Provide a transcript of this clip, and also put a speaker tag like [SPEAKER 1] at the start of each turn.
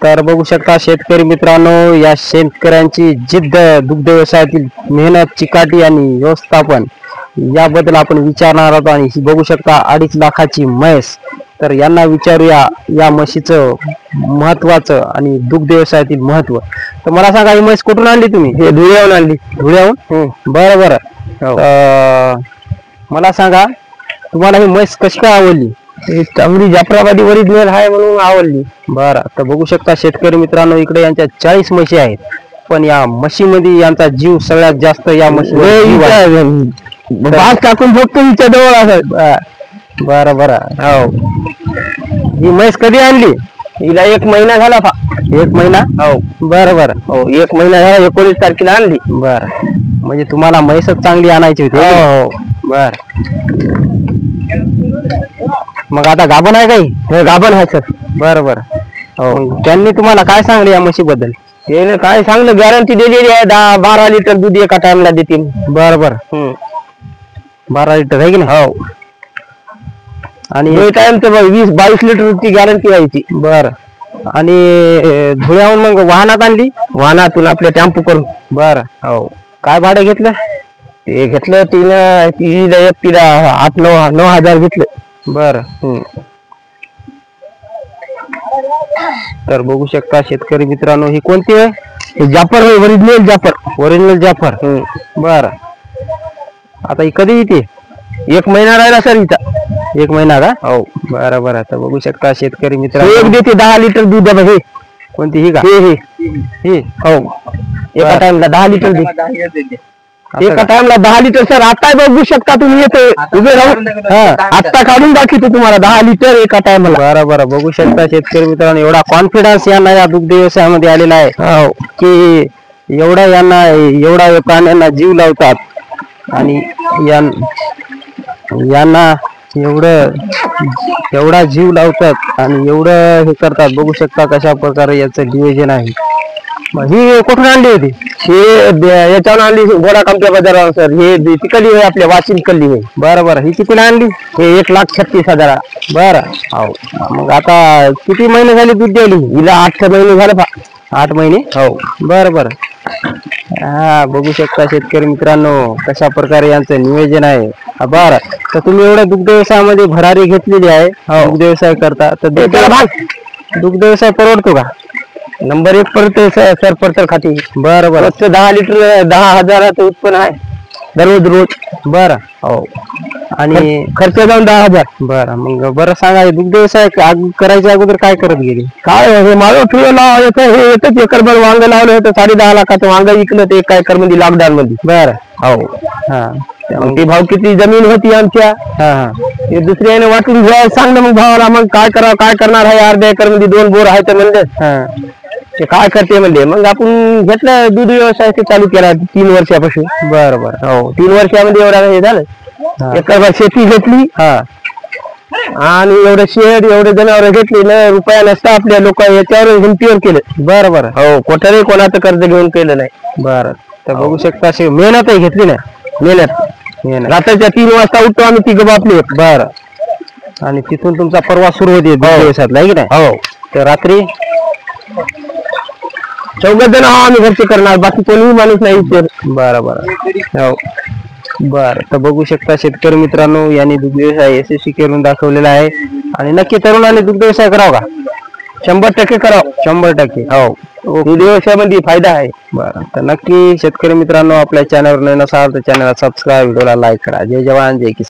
[SPEAKER 1] तर बघू शकता शेतकरी मित्रांनो, या शेतकऱ्यांची जिद्द, दुग्ध व्यवसायातील मेहनत, चिकाटी आणि व्यवस्थापन याबद्दल आपण विचारणार आहोत. आणि ही बघू शकता 2.5 लाखाची म्हैस. तर यांना विचारूया या म्हशीचं महत्वाचं आणि दुग्ध व्यवसायातील महत्व. तर मला सांगा, ही म्हैस कुठून आणली तुम्ही?
[SPEAKER 2] हे धुळ्याहून आणली.
[SPEAKER 1] धुळ्याहून? बरं बरं. मला सांगा, तुम्हाला ही म्हैस कशी काय आवडली?
[SPEAKER 2] चांगली जाफराबादी ओरिजिनल आहे म्हणून आवडली.
[SPEAKER 1] बरं. तर बघू शकता शेतकरी मित्रांनो, इकडे यांच्या 40 म्हशी आहेत, पण या म्हशीमध्ये यांचा जीव सगळ्यात जास्त या म्हशी
[SPEAKER 2] बास टाकून फक्त हिच्या जवळ असत.
[SPEAKER 1] बरं बरं. हो. ही म्हैस कधी आणली?
[SPEAKER 2] हिला 1 महिना झाला.
[SPEAKER 1] 1 महिना?
[SPEAKER 2] हो.
[SPEAKER 1] बरं बरं.
[SPEAKER 2] हो, 1 महिना झाला. 19 तारखेला आणली.
[SPEAKER 1] बरं. म्हणजे तुम्हाला म्हैसच चांगली आणायची होती?
[SPEAKER 2] हो.
[SPEAKER 1] बर. मग आता गाभण आहे काही?
[SPEAKER 2] हे गाभण आहे सर.
[SPEAKER 1] बरं बरं. हो. त्यांनी तुम्हाला काय सांगले या म्हशीबद्दल?
[SPEAKER 2] हे काय सांगलं, गॅरंटी दिलेली आहे. 10-12 लिटर दूध एका टाइमला देतील.
[SPEAKER 1] बरं बरं. 12 लिटर आहे की नाही?
[SPEAKER 2] हो.
[SPEAKER 1] आणि
[SPEAKER 2] टाइम तर 20-22 लिटरची गॅरंटी व्हायची.
[SPEAKER 1] बरं. आणि धुळ्याहून मग वाहनात आणली?
[SPEAKER 2] वाहनातून आपल्या टेम्पो करून.
[SPEAKER 1] बरं. हो. काय भाडं घेतलं?
[SPEAKER 2] ते घेतलं तिला एकटीला 8-9 हजार घेतलं.
[SPEAKER 1] बरं. तर बघू शकता शेतकरी मित्रांनो, ही कोणती आहे?
[SPEAKER 2] जाफर आहे, ओरिजिनल जाफर.
[SPEAKER 1] ओरिजिनल जाफर. बर. आता ही कधी येते?
[SPEAKER 2] 1 महिना राहिला सर हिचा.
[SPEAKER 1] 1 महिना का?
[SPEAKER 2] हो.
[SPEAKER 1] बरं बरं. तर बघू शकता शेतकरी
[SPEAKER 2] एक
[SPEAKER 1] मित्रांनो,
[SPEAKER 2] देते 10 लिटर दूध. हे
[SPEAKER 1] कोणती? ही का?
[SPEAKER 2] हे हो. एका टाइमला 10 लिटर दूध. एका टाइमला 10 लिटर सर. आता बघू शकता तुम्ही, येते उभे राहून. आता काढून दाखवतो तुम्हाला 10 लिटर एका टाइमला.
[SPEAKER 1] बरं बरं. बघू शकता शेतकरी मित्रांनो, एवढा कॉन्फिडन्स यांना या दुग्ध व्यवसायामध्ये आलेला आहे.
[SPEAKER 2] हो.
[SPEAKER 1] की एवढा प्राण्यांना जीव लावतात आणि यांना एवढा जीव लावतात आणि एवढं हे करतात. बघू शकता कशा प्रकारे याचं नियोजन आहे.
[SPEAKER 2] ही कुठून आणली होती? हे याच्यावर आणली, घोडा कंपनी बाजारावर सर. हे तिकडली आहे, आपल्या वाशिम कल्ली आहे.
[SPEAKER 1] बरं बरं. ही कितीला आणली?
[SPEAKER 2] हे 1,36,000.
[SPEAKER 1] बरं. हो. मग आता किती महिने झाले दूध द्यायली?
[SPEAKER 2] हिला 8 महिने झाले.
[SPEAKER 1] 8 महिने?
[SPEAKER 2] हो.
[SPEAKER 1] बरं बरं. हा, बघू शकता शेतकरी मित्रांनो कशा प्रकारे यांचं नियोजन आहे. बरं. तर तुम्ही एवढ्या दुग्ध व्यवसायामध्ये भरारी घेतलेली आहे, दुग्ध व्यवसाय करता, तर दुग्ध व्यवसाय परवडतो का?
[SPEAKER 2] नंबर 1 पडतो सर पडतर खाती.
[SPEAKER 1] बरं बरं.
[SPEAKER 2] 10 लिटर 10,000चं उत्पन्न आहे रोज.
[SPEAKER 1] बरं.
[SPEAKER 2] हो.
[SPEAKER 1] आणि
[SPEAKER 2] खर्च जाऊन 10,000.
[SPEAKER 1] बरं. मग बरं सांगा, दुग्ध व्यवसाय करायच्या अगोदर काय करत गेली?
[SPEAKER 2] काय हे माझं ठेवलं हे एकच एकरभर वांग लावलं होतं. 10.5 लाखाचं वांग विकलं ते 1 एकर मध्ये, लॉकडाऊन मध्ये.
[SPEAKER 1] बरं.
[SPEAKER 2] हो.
[SPEAKER 1] हा.
[SPEAKER 2] ते भाव किती जमीन होती आमच्या. हे दुसऱ्याने वाटून घ्यायला सांगलं मग भावाला. मग काय करणार आहे? अर्ध्या एकर मध्ये 2 बोर आहेत म्हणलं. ते काय करते म्हणले. मग आपण घेतलं दूध व्यवसाय ते चालू केला 3 वर्षापासून.
[SPEAKER 1] बरं बरं.
[SPEAKER 2] हो. 3 वर्षामध्ये एवढा हे झालं. एकरभर शेती घेतली. आणि एवढं शेड, एवढे जनावर घेतली ना, रुपया नसता आपल्या लोक याच्यावर हिमतीवर केलं.
[SPEAKER 1] बरं बरं.
[SPEAKER 2] हो. कोठारी कोणाचं कर्ज घेऊन केलं नाही.
[SPEAKER 1] बरं. तर बघू शकता अशी मेहनतही घेतली ना.
[SPEAKER 2] मेहनत. रात्रीच्या 3 वाजता उठतो आम्ही, 3 बापले.
[SPEAKER 1] बरं. आणि तिथून तुमचा प्रवास सुरू होते दिवसातला, आहे की नाही?
[SPEAKER 2] हो.
[SPEAKER 1] तर रात्री
[SPEAKER 2] 14 जण आम्ही घरचे करणार, बाकी कोणीही माणूस नाही.
[SPEAKER 1] बरं बरं. हो. बरं. तर बघू शकता शेतकरी मित्रांनो, यांनी दुग्ध व्यवसाय यशस्वी करून दाखवलेला आहे. आणि नक्की तरुणाने दुग्ध व्यवसाय करावा का?
[SPEAKER 2] 100% करावं.
[SPEAKER 1] 100%.
[SPEAKER 2] हो. दुग्ध व्यवसायामध्ये फायदा आहे.
[SPEAKER 1] बरं. तर नक्की शेतकरी मित्रांनो, आपल्या चॅनलवर नवीन असाल तर चॅनलला सबस्क्राईब, व्हिडिओला लाईक करा. जय जवान जय किसान.